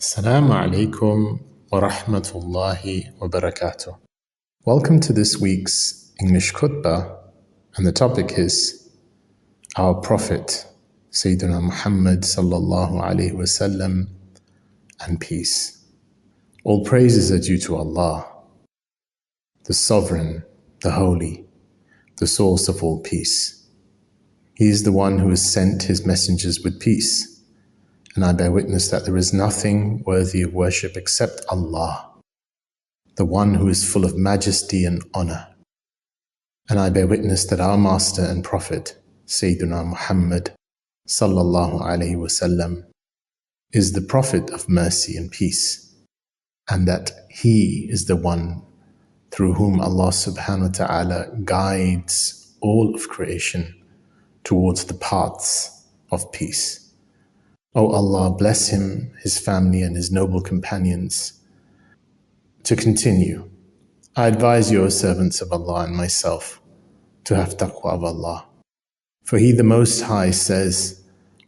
Assalamu alaikum wa rahmatullahi wa barakatuh. Welcome to this week's English Khutbah, and the topic is our Prophet, Sayyidina Muhammad sallallahu alaihi wasallam, and peace. All praises are due to Allah, the Sovereign, the Holy, the source of all peace. He is the one who has sent his messengers with peace. And I bear witness that there is nothing worthy of worship except Allah, the one who is full of majesty and honor. And I bear witness that our Master and Prophet, Sayyidina Muhammad sallallahu alaihi wasallam, is the Prophet of mercy and peace, and that he is the one through whom Allah subhanahu wa ta'ala guides all of creation towards the paths of peace. O Allah, bless him, his family, and his noble companions. To continue, I advise you, O servants of Allah, and myself, to have taqwa of Allah. For He the Most High says,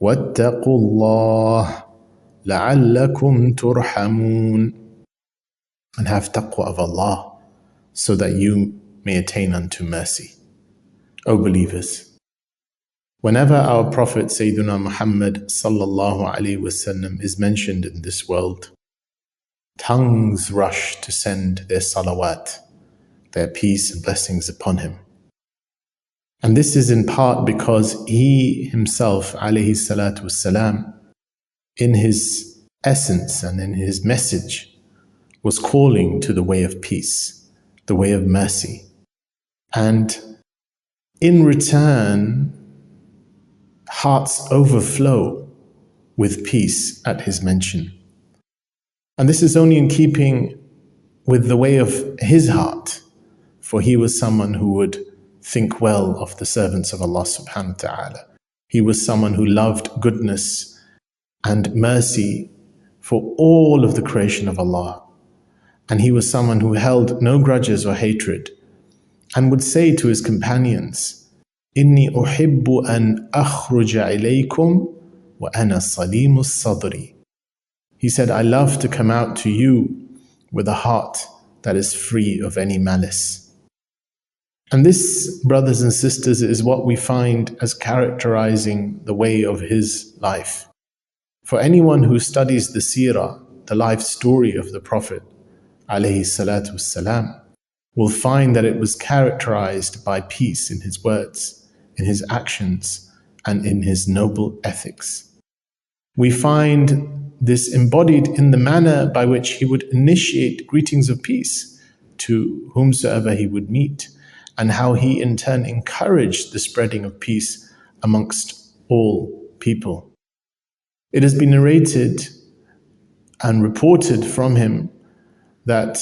وَاتَّقُوا اللَّهَ لَعَلَّكُمْ تُرْحَمُونَ. And have taqwa of Allah, so that you may attain unto mercy. O believers, whenever our Prophet Sayyidina Muhammad sallallahu alaihi wasallam is mentioned in this world, tongues rush to send their salawat, their peace and blessings upon him. And this is in part because he himself, alayhi salatu wassalam, in his essence and in his message, was calling to the way of peace, the way of mercy. And in return, hearts overflow with peace at his mention. And this is only in keeping with the way of his heart, for he was someone who would think well of the servants of Allah subhanahu wa ta'ala. He was someone who loved goodness and mercy for all of the creation of Allah. And he was someone who held no grudges or hatred, and would say to his companions, إني أحب أن أخرج إليكم وأنا صليم الصدر. He said, I love to come out to you with a heart that is free of any malice. And this, brothers and sisters, is what we find as characterizing the way of his life. For anyone who studies the seerah, the life story of the Prophet alayhi salatu wassalam, will find that it was characterized by peace in his words, in his actions, and in his noble ethics. We find this embodied in the manner by which he would initiate greetings of peace to whomsoever he would meet, and how he in turn encouraged the spreading of peace amongst all people. It has been narrated and reported from him that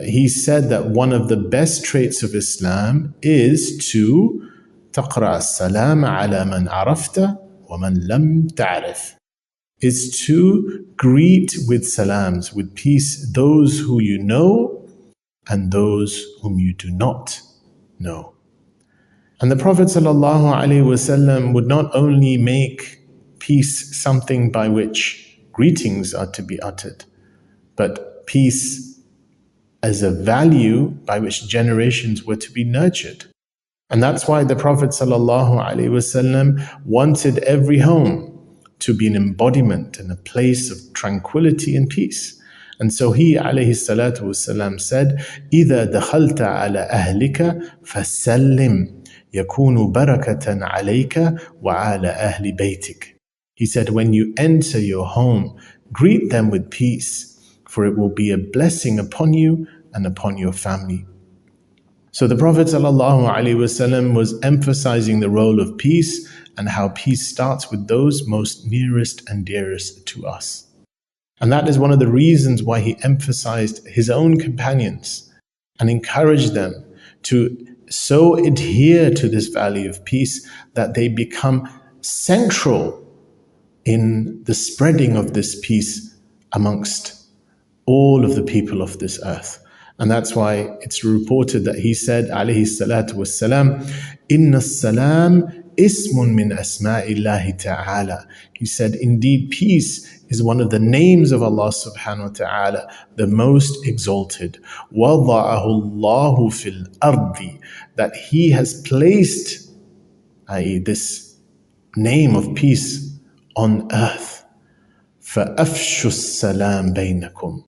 he said that one of the best traits of Islam is to تقرأ السلام على من عرفت ومن لم تعرف, is to greet with salams, with peace, those who you know and those whom you do not know. And the Prophet ﷺ would not only make peace something by which greetings are to be uttered, but peace as a value by which generations were to be nurtured. And that's why the Prophet ﷺ wanted every home to be an embodiment and a place of tranquility and peace. And so he ﷺ said, إِذَا دَخَلْتَ عَلَى أَهْلِكَ فَسَلِّمْ يَكُونُ بَرَكَةً عَلَيْكَ وَعَلَى أَهْلِ بَيْتِكَ. He said, when you enter your home, greet them with peace, for it will be a blessing upon you and upon your family. So the Prophet ﷺ was emphasizing the role of peace and how peace starts with those most nearest and dearest to us. And that is one of the reasons why he emphasized his own companions and encouraged them to so adhere to this value of peace that they become central in the spreading of this peace amongst all of the people of this earth. And that's why it's reported that he said, alayhi salatu wassalam, Inna salam ismun min asma'illahi ta'ala. He said, indeed, peace is one of the names of Allah subhanahu wa ta'ala, the most exalted. وَضَعَهُ اللَّهُ فِي الْأَرْضِ, that He has placed, i.e. this name of peace on earth. فَأَفْشُوا السَّلَامَ بَيْنَكُمْ,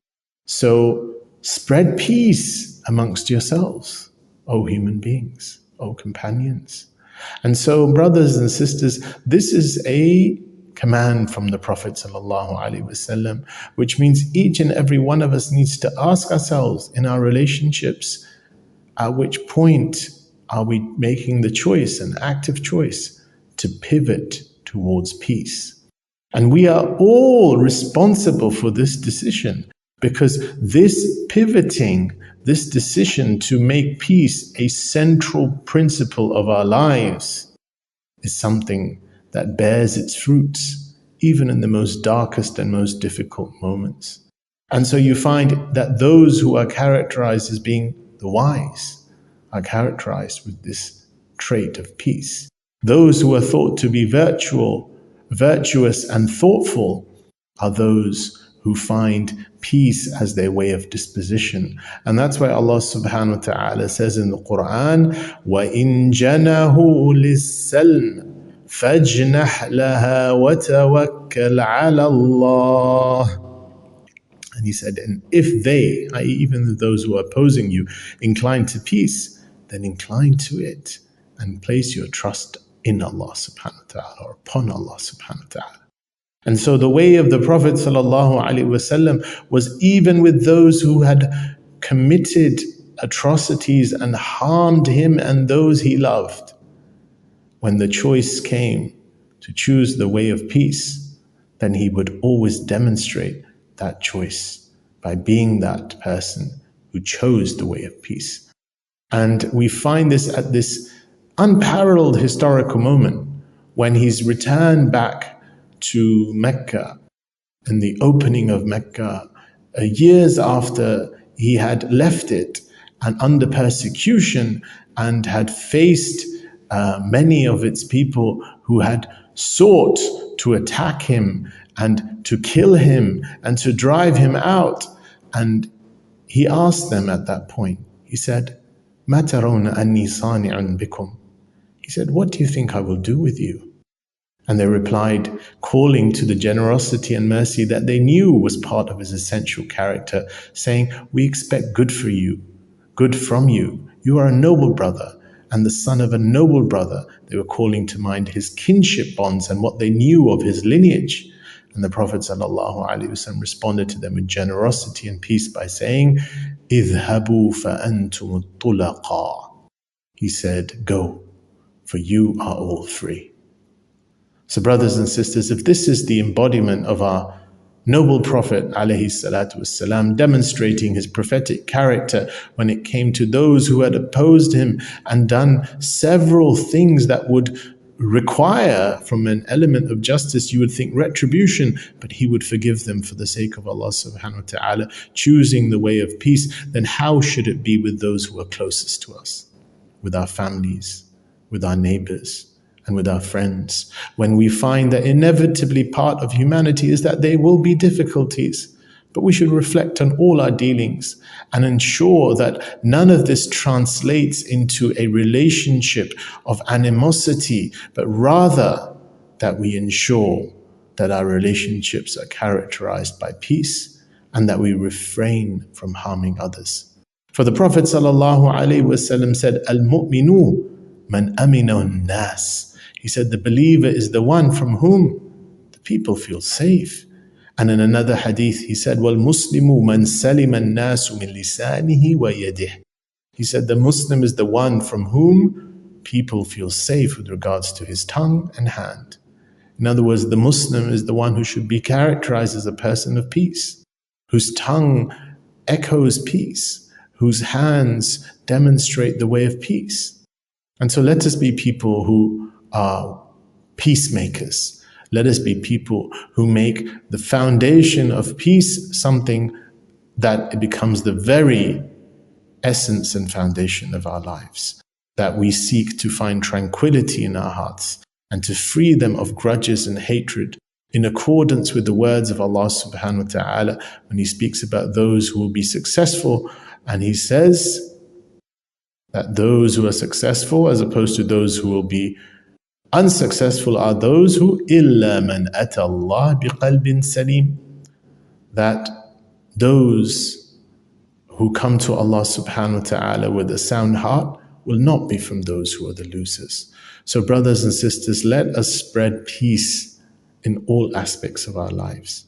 so spread peace amongst yourselves, O human beings, O companions. And so, brothers and sisters, this is a command from the Prophet ﷺ, which means each and every one of us needs to ask ourselves in our relationships, at which point are we making the choice, an active choice, to pivot towards peace? And we are all responsible for this decision, because this pivoting, this decision to make peace a central principle of our lives is something that bears its fruits even in the most darkest and most difficult moments. And so you find that those who are characterized as being the wise are characterized with this trait of peace. Those who are thought to be virtuous and thoughtful are those who find peace as their way of disposition. And that's why Allah subhanahu wa ta'ala says in the Quran, وَإِن جَنَهُ لِلسَّلْمِ فَاجْنَحْ لَهَا وَتَوَكَّلْ عَلَى اللَّهِ. And He said, and if they, i.e. even those who are opposing you, incline to peace, then incline to it and place your trust in Allah subhanahu wa ta'ala, or upon Allah subhanahu wa ta'ala. And so the way of the Prophet ﷺ was even with those who had committed atrocities and harmed him and those he loved. When the choice came to choose the way of peace, then he would always demonstrate that choice by being that person who chose the way of peace. And we find this at this unparalleled historical moment when he's returned back to Mecca, and the opening of Mecca, years after he had left it and under persecution, and had faced many of its people who had sought to attack him and to kill him and to drive him out. And he asked them at that point, he said, مَا تَرَوْنَ أَنِّي صَانِعٌ بِكُمْ. He said, what do you think I will do with you? And they replied, calling to the generosity and mercy that they knew was part of his essential character, saying, we expect good for you, good from you. You are a noble brother and the son of a noble brother. They were calling to mind his kinship bonds and what they knew of his lineage. And the Prophet ﷺ responded to them with generosity and peace by saying, اذهبوا فأنتم الطلقاء. He said, go, for you are all free. So brothers and sisters, if this is the embodiment of our noble Prophet ﷺ, demonstrating his prophetic character when it came to those who had opposed him and done several things that would require from an element of justice, you would think retribution, but he would forgive them for the sake of Allah subhanahu wa ta'ala, choosing the way of peace, then how should it be with those who are closest to us, with our families, with our neighbors, and with our friends, when we find that inevitably part of humanity is that there will be difficulties, but we should reflect on all our dealings and ensure that none of this translates into a relationship of animosity, but rather that we ensure that our relationships are characterized by peace and that we refrain from harming others. For the Prophet ﷺ said, Al-mu'minu man amina nas. He said, the believer is the one from whom the people feel safe. And in another hadith, he said, وَالْمُسْلِمُ مَنْ سَلِمَ النَّاسُ مِنْ لِسَانِهِ وَيَدِهِ. He said, the Muslim is the one from whom people feel safe with regards to his tongue and hand. In other words, the Muslim is the one who should be characterized as a person of peace, whose tongue echoes peace, whose hands demonstrate the way of peace. And so let us be people who are peacemakers. Let us be people who make the foundation of peace something that it becomes the very essence and foundation of our lives. that we seek to find tranquility in our hearts and to free them of grudges and hatred in accordance with the words of Allah subhanahu wa ta'ala when He speaks about those who will be successful. And He says that those who are successful, as opposed to those who will be unsuccessful, are those who إِلَّا مَنْ أَتَى اللَّهَ بِقَلْبٍ سَلِيمٍ, that those who come to Allah subhanahu wa ta'ala with a sound heart will not be from those who are the losers. So brothers and sisters, let us spread peace in all aspects of our lives.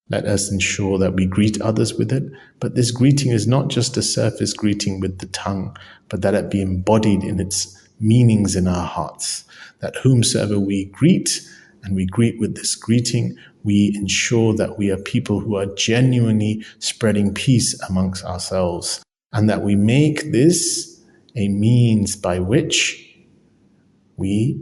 Let us ensure that we greet others with it, but this greeting is not just a surface greeting with the tongue, but that it be embodied in its meanings in our hearts. That whomsoever we greet, and we greet with this greeting, we ensure that we are people who are genuinely spreading peace amongst ourselves, and that we make this a means by which we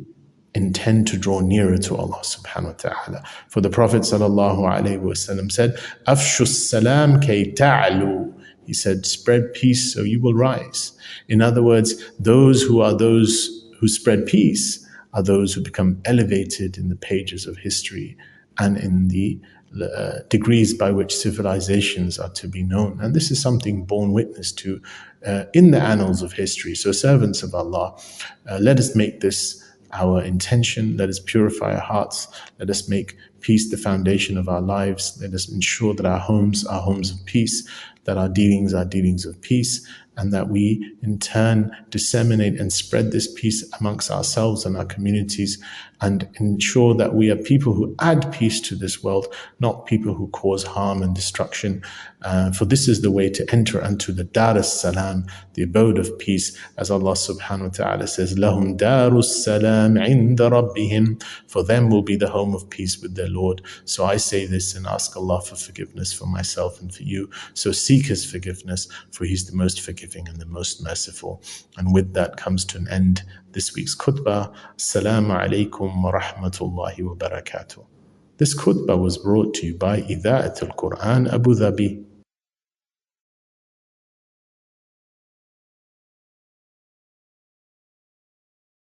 intend to draw nearer to Allah subhanahu wa ta'ala. For the Prophet sallallahu alaihi wasallam said, "Afshu salam kay ta'alu." He said, spread peace so you will rise. In other words, those who spread peace are those who become elevated in the pages of history and in the degrees by which civilizations are to be known. And this is something borne witness to in the annals of history. So servants of Allah, let us make this our intention. Let us purify our hearts. Let us make peace the foundation of our lives. Let us ensure that our homes are homes of peace, that our dealings are dealings of peace, and that we in turn disseminate and spread this peace amongst ourselves and our communities, and ensure that we are people who add peace to this world, not people who cause harm and destruction. For this is the way to enter unto the Dar as-Salam, the abode of peace, as Allah subhanahu wa ta'ala says, لَهُمْ دَارُ السَّلَامِ عِنْدَ رَبِّهِمْ, for them will be the home of peace with their Lord. So I say this and ask Allah for forgiveness for myself and for you. So seek His forgiveness, for He's the most forgiving and the most merciful. And with that comes to an end this week's khutbah. Assalamu alaikum wa rahmatullahi wa barakatuh. This khutbah was brought to you by Idha'at al-Quran Abu Dhabi.